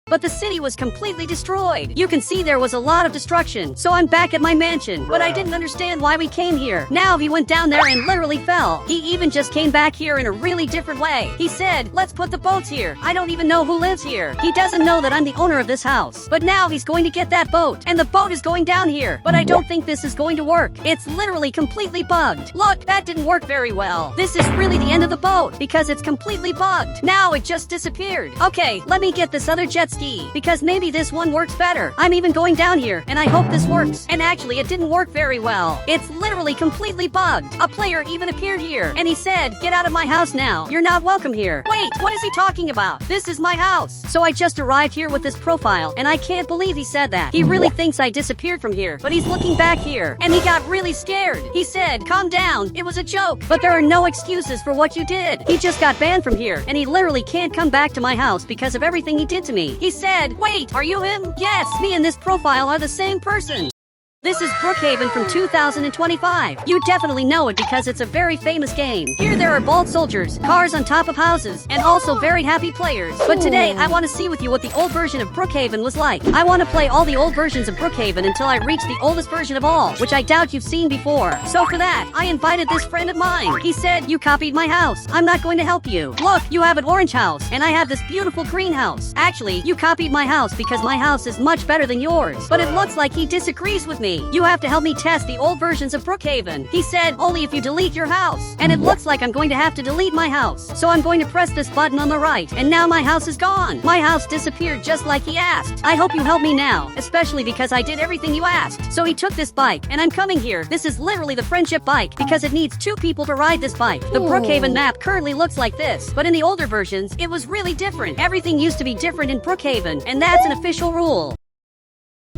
But the city was completely destroyed. You can see there was a lot of destruction. So I'm back at my mansion. But I didn't understand why we came here. Now he went down there and literally fell. He even just came back here in a really different way. He said, let's put the boats here. I don't even know who lives here. He doesn't know that I'm the owner of this house. But now he's going to get that boat. And the boat is going down here. But I don't think this is going to work. It's literally completely bugged. Look, that didn't work very well. This is really the end of the boat because it's completely bugged. Now it just disappeared. Okay, let me get this other jet ski because maybe this one works better. I'm even going down here and I hope this works. And actually it didn't work very well. It's literally completely bugged. A player even appeared here and he said, get out of my house now. You're not welcome here. Wait, what is he talking about? This is my house. So I just arrived here with this profile and I can't believe he said that. He really thinks I disappeared from here, but he's looking back here and he got really scared. He said, calm down. It was a joke. But there are no excuses for what you did. He just got banned from here and he literally can't come back to my house because of everything he did to me. He said, wait, are you him? Yes, me and this profile are the same person. This is Brookhaven from 2025. You definitely know it because it's a very famous game. Here there are bald soldiers, cars on top of houses, and also very happy players. But today I want to see with you what the old version of Brookhaven was like. I want to play all the old versions of Brookhaven until I reach the oldest version of all, which I doubt you've seen before. So for that, I invited this friend of mine. He said, you copied my house. I'm not going to help you. Look, you have an orange house, and I have this beautiful green house. Actually, you copied my house because my house is much better than yours. But it looks like he disagrees with me. You have to help me test the old versions of Brookhaven. He said, only if you delete your house. And it looks like I'm going to have to delete my house. So I'm going to press this button on the right. And now my house is gone. My house disappeared just like he asked. I hope you help me now, especially because I did everything you asked. So he took this bike, and I'm coming here. This is literally the friendship bike because it needs 2 people to ride this bike. The Brookhaven map currently looks like this, but in the older versions, it was really different. Everything used to be different in Brookhaven, and that's an official rule.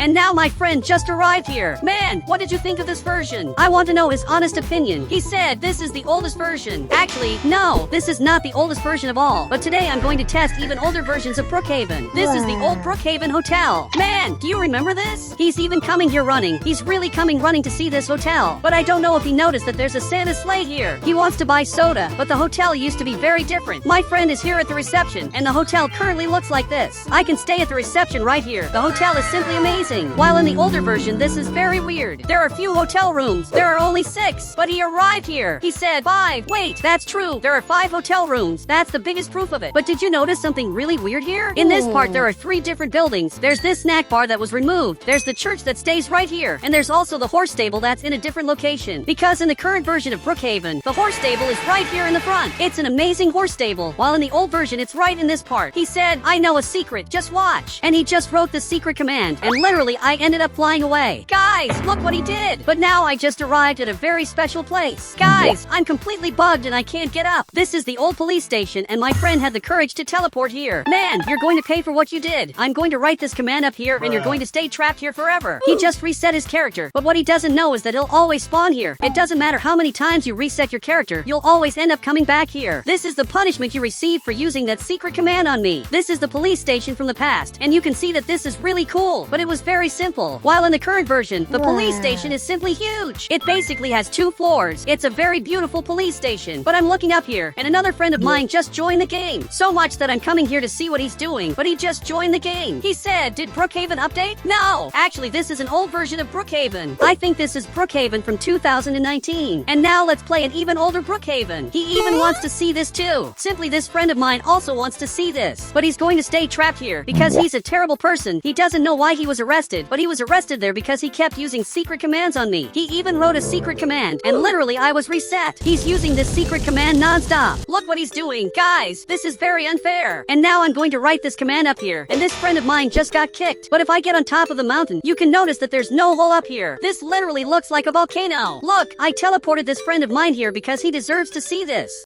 And now my friend just arrived here. Man, what did you think of this version? I want to know his honest opinion. He said this is the oldest version. Actually, no, this is not the oldest version of all. But today I'm going to test even older versions of Brookhaven. This is the old Brookhaven Hotel. Man, do you remember this? He's even coming here running. He's really coming running to see this hotel. But I don't know if he noticed that there's a Santa sleigh here. He wants to buy soda, but the hotel used to be very different. My friend is here at the reception, and the hotel currently looks like this. I can stay at the reception right here. The hotel is simply amazing. While in the older version, this is very weird. There are few hotel rooms. There are only 6. But he arrived here. He said 5. Wait, that's true. There are 5 hotel rooms. That's the biggest proof of it. But did you notice something really weird here? In this part, there are 3 different buildings. There's this snack bar that was removed. There's the church that stays right here. And there's also the horse stable that's in a different location. Because in the current version of Brookhaven, the horse stable is right here in the front. It's an amazing horse stable. While in the old version, it's right in this part. He said, I know a secret. Just watch. And he just wrote the secret command. And literally, I ended up flying away. Guys, look what he did. But now I just arrived at a very special place. Guys, I'm completely bugged and I can't get up. This is the old police station and my friend had the courage to teleport here. Man, you're going to pay for what you did. I'm going to write this command up here and you're going to stay trapped here forever. He just reset his character. But what he doesn't know is that he'll always spawn here. It doesn't matter how many times you reset your character, you'll always end up coming back here. This is the punishment you receive for using that secret command on me. This is the police station from the past. And you can see that this is really cool. But it was very simple. While in the current version, the police station is simply huge. It basically has 2 floors. It's a very beautiful police station. But I'm looking up here, and another friend of mine just joined the game. So much that I'm coming here to see what he's doing, but he just joined the game. He said, did Brookhaven update? No! Actually, this is an old version of Brookhaven. I think this is Brookhaven from 2019. And now let's play an even older Brookhaven. He even wants to see this too. Simply, this friend of mine also wants to see this. But he's going to stay trapped here because he's a terrible person. He doesn't know why he was arrested, but he was arrested there because he kept using secret commands on me. He even wrote a secret command, and literally I was reset. He's using this secret command non-stop. Look what he's doing. Guys, this is very unfair. And now I'm going to write this command up here, and this friend of mine just got kicked. But if I get on top of the mountain, you can notice that there's no hole up here. This literally looks like a volcano. Look, I teleported this friend of mine here because he deserves to see this.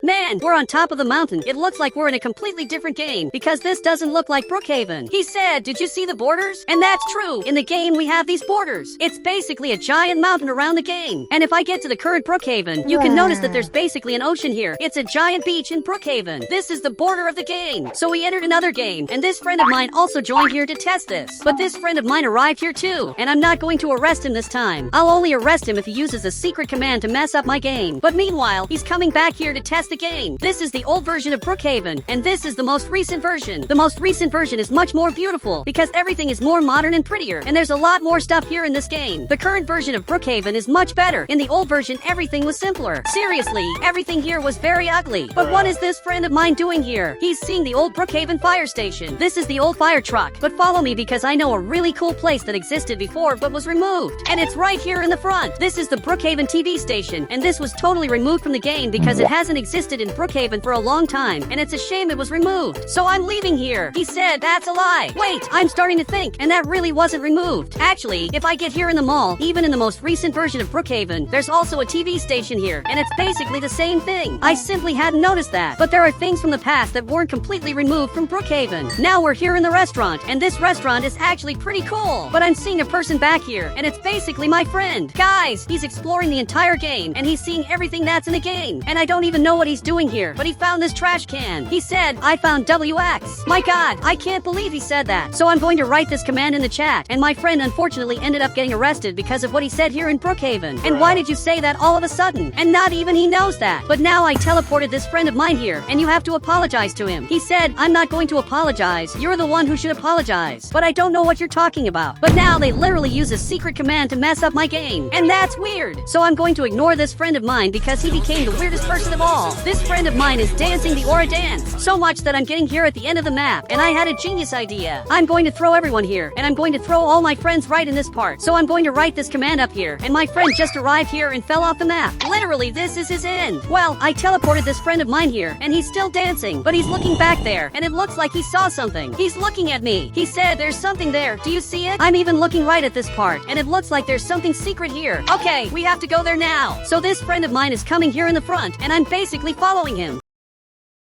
Man, we're on top of the mountain. It looks like we're in a completely different game because this doesn't look like Brookhaven. He said, did you see the borders? And that's true. In the game, we have these borders. It's basically a giant mountain around the game. And if I get to the current Brookhaven, you can notice that there's basically an ocean here. It's a giant beach in Brookhaven. This is the border of the game. So we entered another game, and this friend of mine also joined here to test this. But this friend of mine arrived here too, and I'm not going to arrest him this time. I'll only arrest him if he uses a secret command to mess up my game. But meanwhile, he's coming back here to test the game. This is the old version of Brookhaven, and this is the most recent version. The most recent version is much more beautiful because everything is more modern and prettier, and there's a lot more stuff here in this game. The current version of Brookhaven is much better. In the old version, everything was simpler. Seriously, everything here was very ugly. But what is this friend of mine doing here? He's seeing the old Brookhaven fire station. This is the old fire truck. But follow me because I know a really cool place that existed before but was removed. And it's right here in the front. This is the Brookhaven TV station, and this was totally removed from the game because it hasn't existed in Brookhaven for a long time, and it's a shame it was removed. So I'm leaving here. He said, that's a lie. Wait, I'm starting to think, and that really wasn't removed. Actually, if I get here in the mall, even in the most recent version of Brookhaven, there's also a TV station here, and it's basically the same thing. I simply hadn't noticed that. But there are things from the past that weren't completely removed from Brookhaven. Now we're here in the restaurant, and this restaurant is actually pretty cool. But I'm seeing a person back here, and it's basically my friend. Guys, he's exploring the entire game, and he's seeing everything that's in the game. And I don't even know what he's doing here, but he found this trash can. He said, I found WX. My god, I can't believe he said that. So I'm going to write this command in the chat, and my friend unfortunately ended up getting arrested because of what he said here in Brookhaven. And why did you say that all of a sudden? And not even he knows that. But now I teleported this friend of mine here, and you have to apologize to him. He said, I'm not going to apologize. You're the one who should apologize. But I don't know what you're talking about. But now they literally use a secret command to mess up my game. And that's weird. So I'm going to ignore this friend of mine because he became the weirdest person of all. This friend of mine is dancing the aura dance. So much that I'm getting here at the end of the map, and I had a genius idea. I'm going to throw everyone here, and I'm going to throw all my friends right in this part. So I'm going to write this command up here, and my friend just arrived here and fell off the map. Literally, this is his end. Well, I teleported this friend of mine here, and he's still dancing, but he's looking back there, and it looks like he saw something. He's looking at me. He said, there's something there. Do you see it? I'm even looking right at this part, and it looks like there's something secret here. Okay, we have to go there now. So this friend of mine is coming here in the front, and I'm basically following him.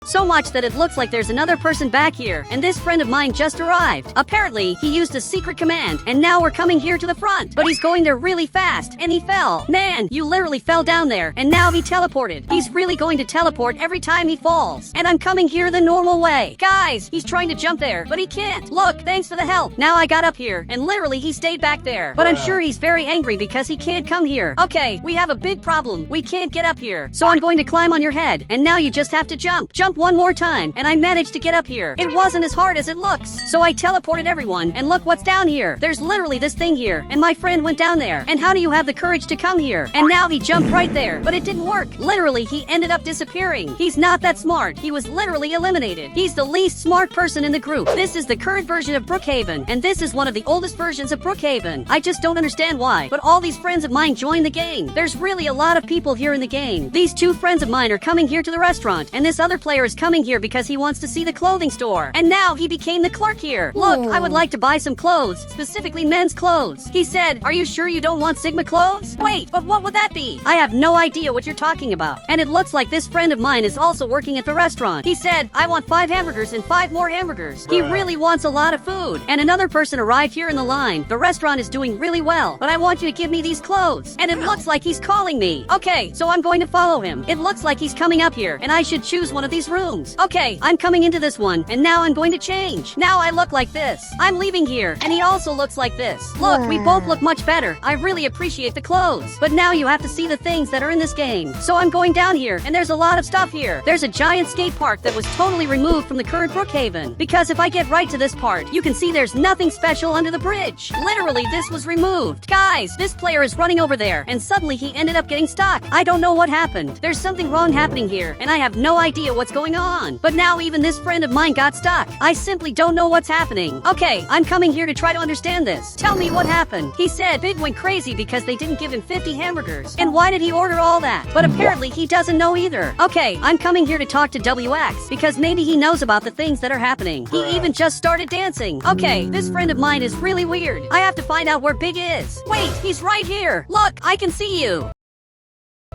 So much that it looks like there's another person back here, and this friend of mine just arrived. Apparently, he used a secret command, and now we're coming here to the front. But he's going there really fast, and he fell. Man, you literally fell down there, and now he teleported. He's really going to teleport every time he falls. And I'm coming here the normal way. Guys, he's trying to jump there, but he can't. Look, thanks for the help. Now I got up here, and literally he stayed back there. But I'm sure he's very angry because he can't come here. Okay, we have a big problem. We can't get up here. So I'm going to climb on your head, and now you just have to jump. Jump one more time, and I managed to get up here. It wasn't as hard as it looks. So I teleported everyone, and look what's down here. There's literally this thing here, and my friend went down there. And how do you have the courage to come here? And now he jumped right there, but it didn't work. Literally, he ended up disappearing. He's not that smart. He was literally eliminated. He's the least smart person in the group. This is the current version of Brookhaven, and this is one of the oldest versions of Brookhaven. I just don't understand why, but all these friends of mine joined the game. There's really a lot of people here in the game. These two friends of mine are coming here to the restaurant, and this other player is coming here because he wants to see the clothing store. And now he became the clerk here. Look, I would like to buy some clothes, specifically men's clothes. He said, "Are you sure you don't want Sigma clothes?" Wait, but what would that be? I have no idea what you're talking about. And it looks like this friend of mine is also working at the restaurant. He said, "I want 5 hamburgers and 5 more hamburgers." He really wants a lot of food. And another person arrived here in the line. The restaurant is doing really well, but I want you to give me these clothes. And it looks like he's calling me. Okay, so I'm going to follow him. It looks like he's coming up here, and I should choose one of these rooms. Okay, I'm coming into this one, and now I'm going to change. Now I look like this. I'm leaving here, and he also looks like this. Look, we both look much better. I really appreciate the clothes. But now you have to see the things that are in this game. So I'm going down here, and there's a lot of stuff here. There's a giant skate park that was totally removed from the current Brookhaven. Because if I get right to this part, you can see there's nothing special under the bridge. Literally, this was removed. Guys, this player is running over there, and suddenly he ended up getting stuck. I don't know what happened. There's something wrong happening here, and I have no idea what's going on. But now even this friend of mine got stuck. I simply don't know what's happening. Okay, I'm coming here to try to understand this. Tell me what happened. He said Big went crazy because they didn't give him 50 hamburgers. And why did he order all that? But apparently he doesn't know either. Okay, I'm coming here to talk to WX because maybe he knows about the things that are happening. He even just started dancing. Okay, this friend of mine is really weird. I have to find out where Big is. Wait, he's right here. Look, I can see you.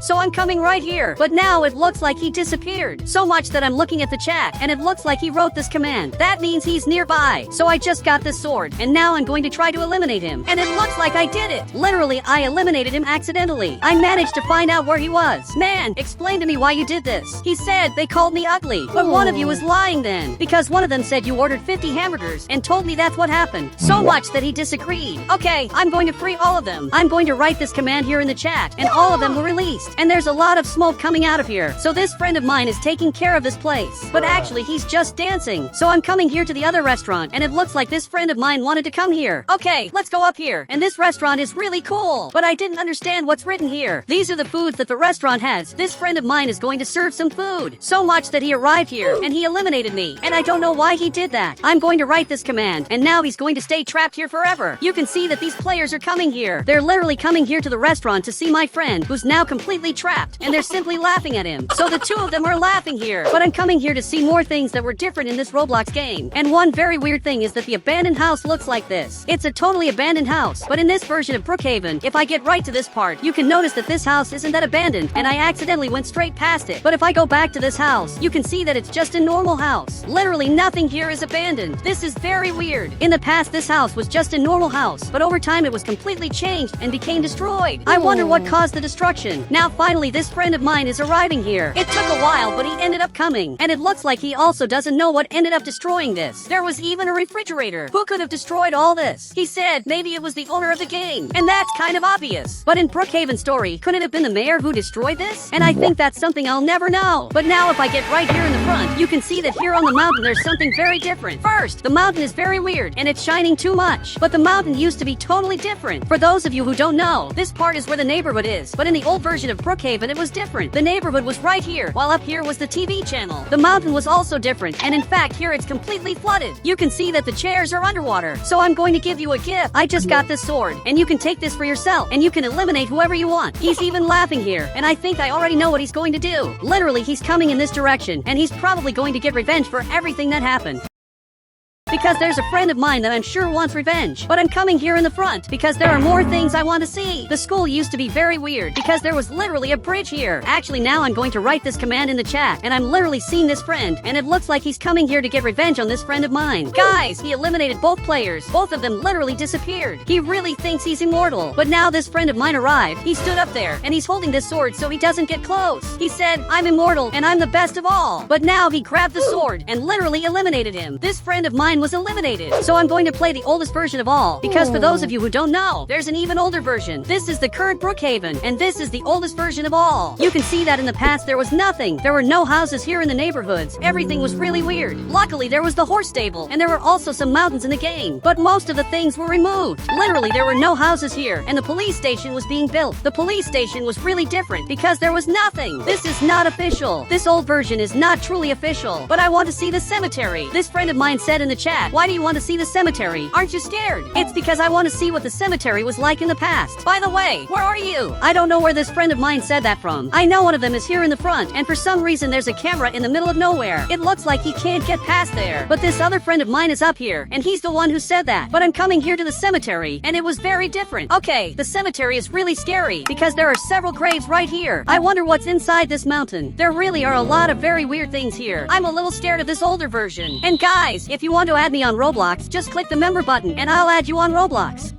So I'm coming right here, but now it looks like he disappeared. So much that I'm looking at the chat, and it looks like he wrote this command. That means he's nearby. So I just got this sword, and now I'm going to try to eliminate him. And it looks like I did it. Literally, I eliminated him accidentally. I managed to find out where he was. Man, explain to me why you did this. He said they called me ugly, but one of you was lying then, because one of them said you ordered 50 hamburgers and told me that's what happened. So much that he disagreed. Okay, I'm going to free all of them. I'm going to write this command here in the chat, and all of them were released. And there's a lot of smoke coming out of here. So this friend of mine is taking care of this place. But actually, he's just dancing. So I'm coming here to the other restaurant, and it looks like this friend of mine wanted to come here. Okay, let's go up here. And this restaurant is really cool. But I didn't understand what's written here. These are the foods that the restaurant has. This friend of mine is going to serve some food. So much that he arrived here, and he eliminated me. And I don't know why he did that. I'm going to write this command, and now he's going to stay trapped here forever. You can see that these players are coming here. They're literally coming here to the restaurant to see my friend, who's now completely trapped. And they're simply laughing at him. So the two of them are laughing here. But I'm coming here to see more things that were different in this Roblox game. And one very weird thing is that the abandoned house looks like this. It's a totally abandoned house. But in this version of Brookhaven, if I get right to this part, you can notice that this house isn't that abandoned, and I accidentally went straight past it. But if I go back to this house, you can see that it's just a normal house. Literally nothing here is abandoned. This is very weird. In the past, this house was just a normal house, but over time it was completely changed and became destroyed. I wonder what caused the destruction. Now finally, this friend of mine is arriving here. It took a while, but he ended up coming. And it looks like he also doesn't know what ended up destroying this. There was even a refrigerator. Who could have destroyed all this? He said maybe it was the owner of the game. And that's kind of obvious. But in Brookhaven's story, couldn't it have been the mayor who destroyed this? And I think that's something I'll never know. But now if I get right here in the front, you can see that here on the mountain there's something very different. First, the mountain is very weird, and it's shining too much. But the mountain used to be totally different. For those of you who don't know, this part is where the neighborhood is. But in the old version of Brookhaven, it was different. The neighborhood was right here, while up here was the TV channel. The mountain was also different, and in fact, here it's completely flooded. You can see that the chairs are underwater. So I'm going to give you a gift. I just got this sword, and you can take this for yourself, and you can eliminate whoever you want. He's even laughing here, and I think I already know what he's going to do. Literally, he's coming in this direction, and he's probably going to get revenge for everything that happened. because there's a friend of mine that I'm sure wants revenge. But I'm coming here in the front because there are more things I want to see. The school used to be very weird because there was literally a bridge here. Actually, now I'm going to write this command in the chat, and I'm literally seeing this friend, and it looks like he's coming here to get revenge on this friend of mine. Guys, he eliminated both players. Both of them literally disappeared. He really thinks he's immortal. But now this friend of mine arrived. He stood up there, and he's holding this sword so he doesn't get close. He said, I'm immortal, and I'm the best of all. But now he grabbed the sword and literally eliminated him. This friend of mine was eliminated. So I'm going to play the oldest version of all, because for those of you who don't know, there's an even older version. This is the current Brookhaven, and this is the oldest version of all. You can see that in the past there was nothing. There were no houses here in the neighborhoods. Everything was really weird. Luckily, there was the horse stable, and there were also some mountains in the game. But most of the things were removed. Literally, there were no houses here, and the police station was being built. The police station was really different because there was nothing. This is not official. This old version is not truly official. But I want to see the cemetery. This friend of mine said in the chat, why do you want to see the cemetery? Aren't you scared? It's because I want to see what the cemetery was like in the past. By the way, where are you? I don't know where this friend of mine said that from. I know one of them is here in the front, and for some reason there's a camera in the middle of nowhere. It looks like he can't get past there. But this other friend of mine is up here, and he's the one who said that. But I'm coming here to the cemetery, and it was very different. Okay, the cemetery is really scary because there are several graves right here. I wonder what's inside this mountain. There really are a lot of very weird things here. I'm a little scared of this older version. And guys, if you want to add me on Roblox, just click the member button, and I'll add you on Roblox.